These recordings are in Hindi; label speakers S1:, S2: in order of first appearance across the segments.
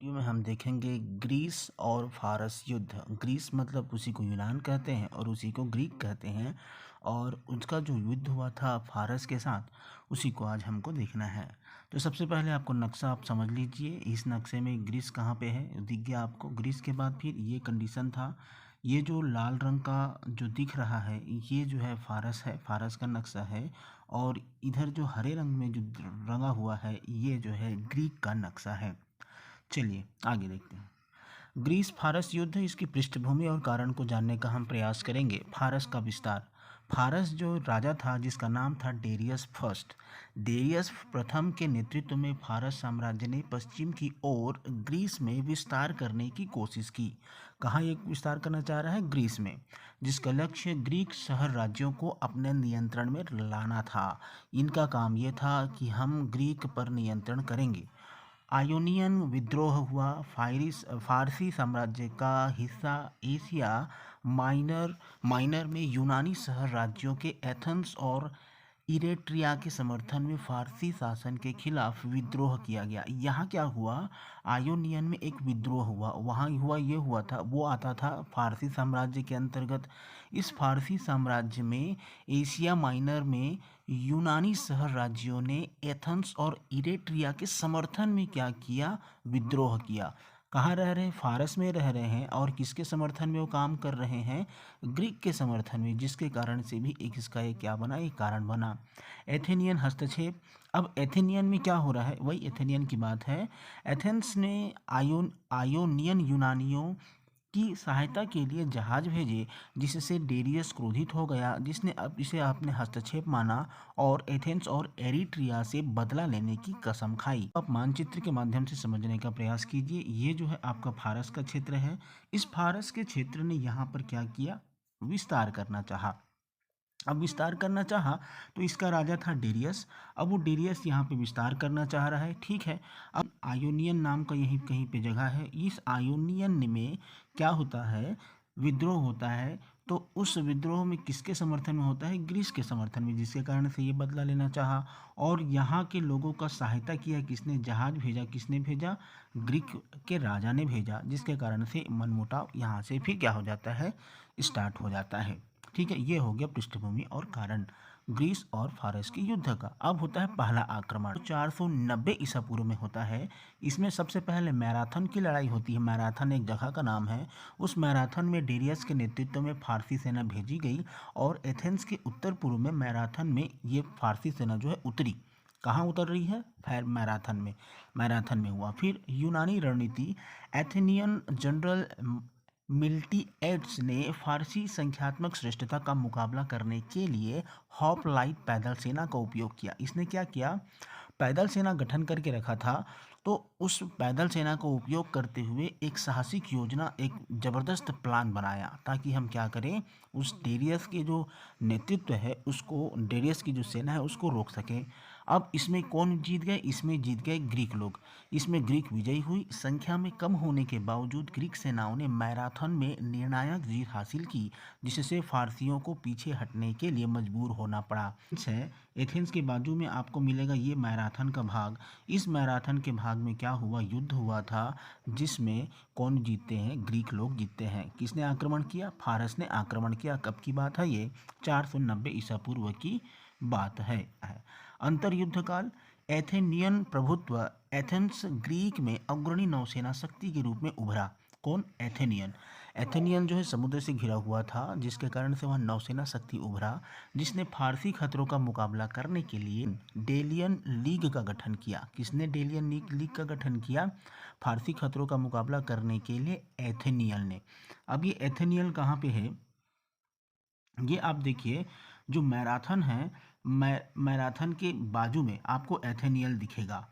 S1: वीडियो में हम देखेंगे ग्रीस और फारस युद्ध। ग्रीस मतलब उसी को यूनान कहते हैं और उसी को ग्रीक कहते हैं, और उसका जो युद्ध हुआ था फारस के साथ, उसी को आज हमको देखना है। तो सबसे पहले आपको नक्शा आप समझ लीजिए। इस नक्शे में ग्रीस कहाँ पे है दिख गया आपको। ग्रीस के बाद फिर ये कंडीशन था, ये जो लाल रंग का जो दिख रहा है ये जो है फारस है, फारस का नक्शा है। और इधर जो हरे रंग में जो रंगा हुआ है ये जो है ग्रीक का नक्शा है। चलिए आगे देखते हैं। ग्रीस फारस युद्ध, इसकी पृष्ठभूमि और कारण को जानने का हम प्रयास करेंगे। फारस का विस्तार। फारस जो राजा था जिसका नाम था डेरियस फर्स्ट, डेरियस प्रथम के नेतृत्व में फारस साम्राज्य ने पश्चिम की ओर ग्रीस में विस्तार करने की कोशिश की। कहाँ ये विस्तार करना चाह रहा है? ग्रीस में, जिसका लक्ष्य ग्रीक शहर राज्यों को अपने नियंत्रण में लाना था। इनका काम ये था कि हम ग्रीक पर नियंत्रण करेंगे। आयोनियन विद्रोह हुआ। फारसी साम्राज्य का हिस्सा एशिया माइनर में यूनानी शहर राज्यों के एथेंस और इरेट्रिया के समर्थन में फारसी शासन के खिलाफ विद्रोह किया गया। यहाँ क्या हुआ? आयोनियन में एक विद्रोह हुआ। वहाँ हुआ था, वो आता था फारसी साम्राज्य के अंतर्गत। इस फारसी साम्राज्य में एशिया माइनर में यूनानी शहर राज्यों ने एथेंस और इरेट्रिया के समर्थन में क्या किया? विद्रोह किया। कहाँ रह रहे हैं? फारस में रह रहे हैं। और किसके समर्थन में वो काम कर रहे हैं? ग्रीक के समर्थन में, जिसके कारण से भी एक इसका एक क्या बना? एक कारण बना। एथेनियन हस्तक्षेप। अब एथेनियन में क्या हो रहा है? वही एथेनियन की बात है। एथेंस ने आयोनियन यूनानियों की सहायता के लिए जहाज भेजे, जिससे डेरियस क्रोधित हो गया, जिसने अब इसे अपने हस्तक्षेप माना और एथेंस और एरिट्रिया से बदला लेने की कसम खाई। आप मानचित्र के माध्यम से समझने का प्रयास कीजिए। ये जो है आपका फारस का क्षेत्र है। इस फारस के क्षेत्र ने यहाँ पर क्या किया? विस्तार करना चाहा। अब विस्तार करना चाहा तो इसका राजा था डेरियस। अब वो डेरियस यहाँ पे विस्तार करना चाह रहा है, ठीक है। अब आयोनियन नाम का यहीं कहीं पे जगह है। इस आयोनियन में क्या होता है? विद्रोह होता है। तो उस विद्रोह में किसके समर्थन में होता है? ग्रीस के समर्थन में, जिसके कारण से ये बदला लेना चाहा। और यहाँ के लोगों का सहायता किया किसने? जहाज भेजा। किसने भेजा? ग्रीक के राजा ने भेजा, जिसके कारण से मनमुटाव यहाँ से फिर क्या हो जाता है? स्टार्ट हो जाता है। ठीक है, ये हो गया पृष्ठभूमि और कारण ग्रीस और फारस के युद्ध का। अब होता है पहला आक्रमण, 490 ईसा पूर्व में होता है। इसमें सबसे पहले मैराथन की लड़ाई होती है। मैराथन एक जगह का नाम है। उस मैराथन में डेरियस के नेतृत्व में फारसी सेना भेजी गई और एथेंस के उत्तर पूर्व में मैराथन में ये फारसी सेना जो है उतरी। कहाँ उतर रही है? फिर मैराथन में हुआ। फिर यूनानी रणनीति। एथेनियन जनरल मिल्टीएड्स ने फारसी संख्यात्मक श्रेष्ठता का मुकाबला करने के लिए होप्लाइट पैदल सेना का उपयोग किया। इसने क्या किया? पैदल सेना गठन करके रखा था। तो उस पैदल सेना को उपयोग करते हुए एक साहसिक योजना, एक ज़बरदस्त प्लान बनाया, ताकि हम क्या करें? उस डेरियस के जो नेतृत्व है उसको, डेरियस की जो सेना है उसको रोक सकें। अब इसमें कौन जीत गए? इसमें जीत गए ग्रीक लोग। इसमें ग्रीक विजयी हुई। संख्या में कम होने के बावजूद ग्रीक सेनाओं ने मैराथन में निर्णायक जीत हासिल की, जिससे फारसियों को पीछे हटने के लिए मजबूर होना पड़ा। एथेंस के बाजू में आपको मिलेगा ये मैराथन का भाग। इस मैराथन के भाग में क्या हुआ? युद्ध हुआ था, जिसमें कौन जीतते हैं? ग्रीक लोग जीतते हैं। किसने आक्रमण किया? फारस ने आक्रमण किया। कब की बात है ये? 490 ईसा पूर्व की बात है। अंतर्युद्ध काल। एथेनियन प्रभुत्व। एथेंस ग्रीक में अग्रणी नौसेना शक्ति के रूप में उभरा। कौन? एथेनियन। एथेनियन जो है समुद्र से घिरा हुआ था, जिसके कारण से वह नौसेना शक्ति उभरा, जिसने फारसी खतरों का मुकाबला करने के लिए डेलियन लीग का गठन किया। किसने डेलियन लीग का गठन किया? फारसी खतरों का मुकाबला करने के लिए एथेनियन ने। अब ये एथेनियन कहाँ पे है? ये आप देखिए, जो मैराथन है, मैराथन के बाजू में आपको एथेनियल दिखेगा।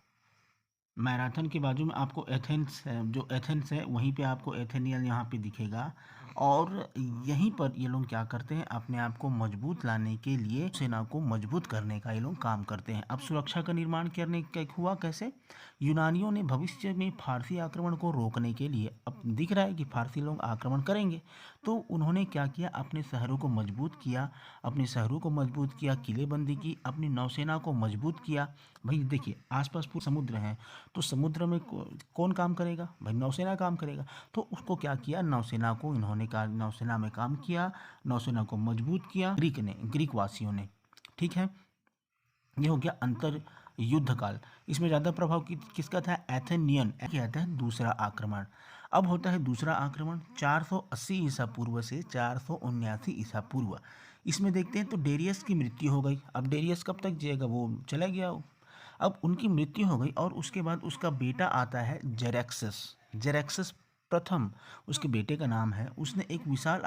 S1: मैराथन के बाजू में आपको एथेंस है, जो एथेंस है वहीं पे आपको एथेनियल यहाँ पे दिखेगा। और यहीं पर ये लोग क्या करते हैं, अपने आप को मजबूत लाने के लिए सेना को मजबूत करने का ये लोग काम करते हैं। अब सुरक्षा का निर्माण करने का हुआ कैसे? यूनानियों ने भविष्य में फारसी आक्रमण को रोकने के लिए, अब दिख रहा है कि फारसी लोग आक्रमण करेंगे, तो उन्होंने क्या किया, अपने शहरों को मजबूत किया, अपने शहरों को मजबूत किया, किलेबंदी की, अपनी नौसेना को मजबूत किया। भाई देखिए, आसपास पूरा समुद्र है, तो समुद्र में कौन काम करेगा? भाई नौसेना काम करेगा। तो उसको क्या किया, नौसेना को इन्होंने नौसेना में काम किया, नौसेना को मजबूत किया ग्रीक वासियों ने। ठीक है, ये हो गया अंतर युद्ध काल। इसमें ज़्यादा प्रभाव किसका था? एथेनियन क्या था, दूसरा आक्रमण। अब होता है दूसरा आक्रमण 480 ईसा पूर्व से 479 ईसा पूर्व। इसमें देखते हैं तो डेरियस की मृत्यु हो गई। अब डेरियस कब तक जिएगा, वो चला गया। अब उनकी मृत्यु हो गई और उसके बाद उसका बेटा आता है जेरेक्सस। जेरेक्सस प्रथम उसके बेटे का नाम है। उसने एक विशाल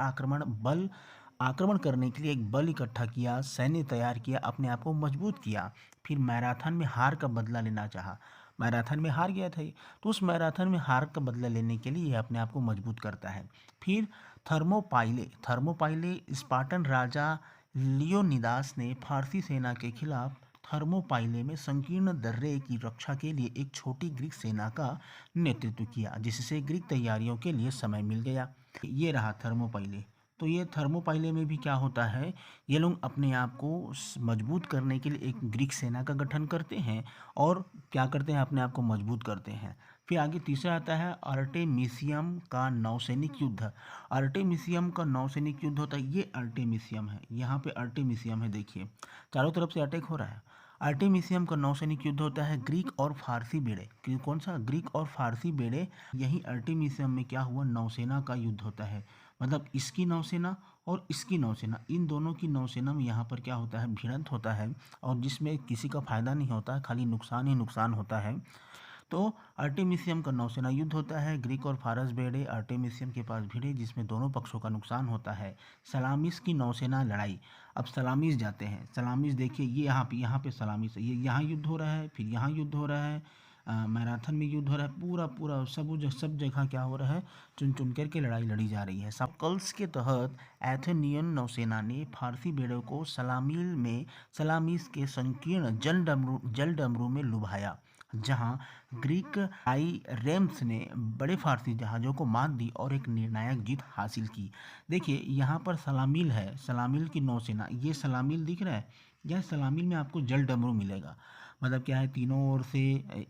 S1: आक्रमण करने के लिए एक बल इकट्ठा किया, सैन्य तैयार किया, अपने आप को मजबूत किया। फिर मैराथन में हार का बदला लेना चाहा। मैराथन में हार गया था ये, तो उस मैराथन में हार का बदला लेने के लिए ये अपने आप को मजबूत करता है। फिर थर्मोपाइले स्पार्टन राजा लियोनिदास ने फारसी सेना के खिलाफ थर्मोपाइले में संकीर्ण दर्रे की रक्षा के लिए एक छोटी ग्रीक सेना का नेतृत्व किया, जिससे ग्रीक तैयारियों के लिए समय मिल गया। ये रहा थर्मोपाइले। तो ये थर्मोपाइले में भी क्या होता है, ये लोग अपने आप को मजबूत करने के लिए एक ग्रीक सेना का गठन करते हैं और क्या करते हैं, अपने आप को मजबूत करते हैं। फिर आगे तीसरा आता है अर्टेमिसियम का नौसैनिक युद्ध। अर्टेमिसियम का नौसैनिक युद्ध होता है, ये अर्टेमिसियम है, यहाँ पे अर्टेमिसियम है, देखिए चारों तरफ से अटैक हो रहा है। अर्टेमिसियम का नौसैनिक युद्ध होता है ग्रीक और फारसी बेड़े, कौन सा? ग्रीक और फारसी बेड़े। यही अर्टेमिसियम में क्या हुआ, नौसेना का युद्ध होता है। मतलब इसकी नौसेना और इसकी नौसेना, इन दोनों की नौसेना में यहाँ पर क्या होता है, भिड़ंत होता है, और जिसमें किसी का फायदा नहीं होता है, खाली नुकसान ही नुकसान होता है। तो अर्टेमिसियम का नौसेना युद्ध होता है। ग्रीक और फारस बेड़े अर्टेमिसियम के पास भिड़े, जिसमें दोनों पक्षों का नुकसान होता है। सलामिस की नौसेना लड़ाई। अब सलामिस जाते हैं, सलामिस देखिए, ये यहाँ पे सलामिस है, ये यहाँ युद्ध हो रहा है, फिर यहाँ युद्ध हो रहा है, मैराथन में युद्ध हो रहा है, पूरा पूरा सब जगह क्या हो रहा है, चुन चुन करके लड़ाई लड़ी जा रही है। सकल्स के तहत एथेनियन नौसेना ने फारसी बेड़ों को सलामिस के संकीर्ण जल डमरू में लुभाया, जहां ग्रीक रेम्स ने बड़े फारसी जहाज़ों को मात दी और एक निर्णायक जीत हासिल की। देखिए यहाँ पर सलामील है, सलामील की नौसेना, ये सलामील दिख रहा है, यह सलामील में आपको जल डमरू मिलेगा। मतलब क्या है, तीनों ओर से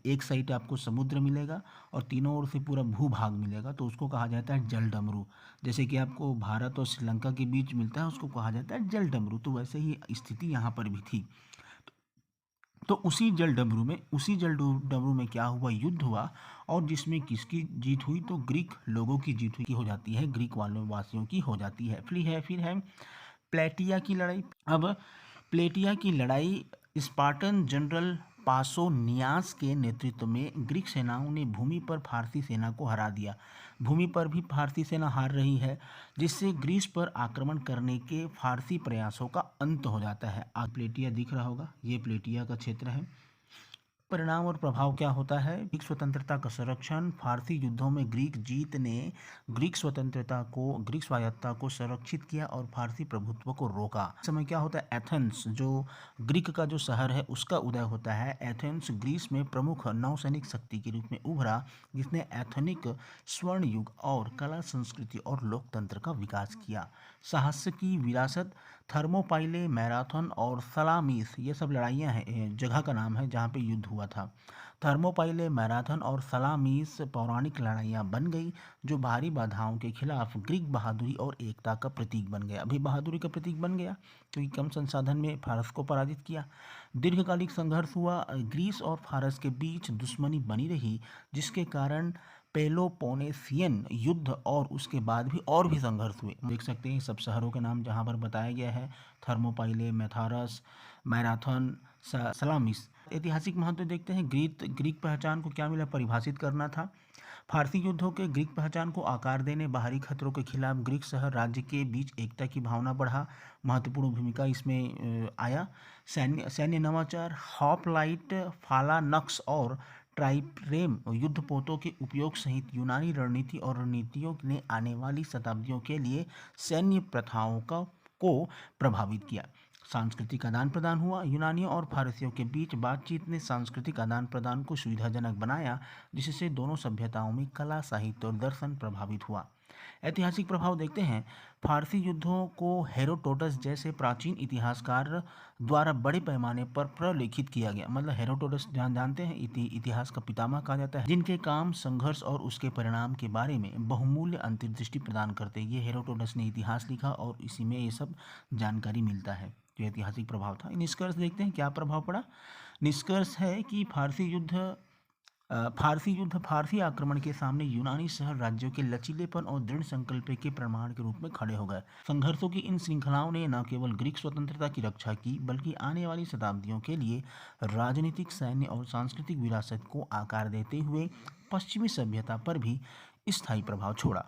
S1: एक साइड आपको समुद्र मिलेगा और तीनों ओर से पूरा भूभाग मिलेगा, तो उसको कहा जाता है जल डमरू। जैसे कि आपको भारत और श्रीलंका के बीच मिलता है, उसको कहा जाता है जल डमरू। तो वैसे ही स्थिति यहाँ पर भी थी। तो उसी जल डमरू में क्या हुआ, युद्ध हुआ, और जिसमें किसकी जीत हुई, तो ग्रीक लोगों की जीत हुई हो जाती है, ग्रीक वासियों की हो जाती है। फिर है प्लेटिया की लड़ाई। अब प्लेटिया की लड़ाई स्पार्टन जनरल पासोनियास के नेतृत्व में ग्रीक सेनाओं ने भूमि पर फारसी सेना को हरा दिया। भूमि पर भी फारसी सेना हार रही है, जिससे ग्रीस पर आक्रमण करने के फारसी प्रयासों का अंत हो जाता है। आज प्लेटिया दिख रहा होगा, ये प्लेटिया का क्षेत्र है। परिणाम और प्रभाव क्या होता है, ग्रीक स्वतंत्रता का संरक्षण। फारसी युद्धों में ग्रीक जीत ने ग्रीक स्वायत्तता को संरक्षित किया और फारसी प्रभुत्व को रोका। इस समय क्या होता है, एथेंस जो ग्रीक का जो शहर है उसका उदय होता है। एथेंस ग्रीस में प्रमुख नौसैनिक शक्ति के रूप में उभरा, जिसने एथेनिक स्वर्ण युग और कला, संस्कृति और लोकतंत्र का विकास किया। साहस की विरासत। थर्मोपाइले, मैराथन और सलामीस, ये सब लड़ाइयाँ हैं, जगह का नाम है जहाँ पे युद्ध हुआ था। थर्मोपाइले, मैराथन और सलामीस पौराणिक लड़ाइयाँ बन गई, जो भारी बाधाओं के खिलाफ ग्रीक बहादुरी और एकता का प्रतीक बन गया। अभी बहादुरी का प्रतीक बन गया क्योंकि कम संसाधन में फारस को पराजित किया। दीर्घकालिक संघर्ष हुआ, ग्रीस और फारस के बीच दुश्मनी बनी रही, जिसके कारण पेलोपोनेसियन युद्ध और उसके बाद भी और भी संघर्ष हुए। देख सकते हैं सब शहरों के नाम जहाँ पर बताया गया है, थर्मोपाइले, मैथारस, मैराथन, सलामिस। ऐतिहासिक महत्व देखते हैं। ग्रीक पहचान को क्या मिला, परिभाषित करना था। फारसी युद्धों के ग्रीक पहचान को आकार देने, बाहरी खतरों के खिलाफ ग्रीक शहर राज्य के बीच एकता की भावना बढ़ा, महत्वपूर्ण भूमिका इसमें आया। सैन्य नवाचार, हॉपलाइट, फालानक्स और ट्राइप्रेम युद्धपोतों के उपयोग सहित यूनानी रणनीति और रणनीतियों ने आने वाली शताब्दियों के लिए सैन्य प्रथाओं को प्रभावित किया। सांस्कृतिक आदान प्रदान हुआ। यूनानियों और फारसियों के बीच बातचीत ने सांस्कृतिक आदान प्रदान को सुविधाजनक बनाया, जिससे दोनों सभ्यताओं में कला, साहित्य और दर्शन प्रभावित हुआ। ऐतिहासिक प्रभाव देखते हैं। फारसी युद्धों को हेरोडोटस जैसे प्राचीन इतिहासकार द्वारा बड़े पैमाने पर प्रलेखित किया गया। मतलब हेरोडोटस जानते हैं, इतिहास का पितामह कहा जाता है, जिनके काम संघर्ष और उसके परिणाम के बारे में बहुमूल्य अंतर्दृष्टि प्रदान करते हैं। ये हेरोडोटस ने इतिहास लिखा और इसी में ये सब जानकारी मिलता है। जो ऐतिहासिक प्रभाव था। निष्कर्ष देखते हैं क्या प्रभाव पड़ा। निष्कर्ष है कि फारसी आक्रमण के सामने यूनानी शहर राज्यों के लचीलेपन और दृढ़ संकल्प के प्रमाण के रूप में खड़े हो गए। संघर्षों की इन श्रृंखलाओं ने न केवल ग्रीक स्वतंत्रता की रक्षा की, बल्कि आने वाली शताब्दियों के लिए राजनीतिक, सैन्य और सांस्कृतिक विरासत को आकार देते हुए पश्चिमी सभ्यता पर भी स्थायी प्रभाव छोड़ा।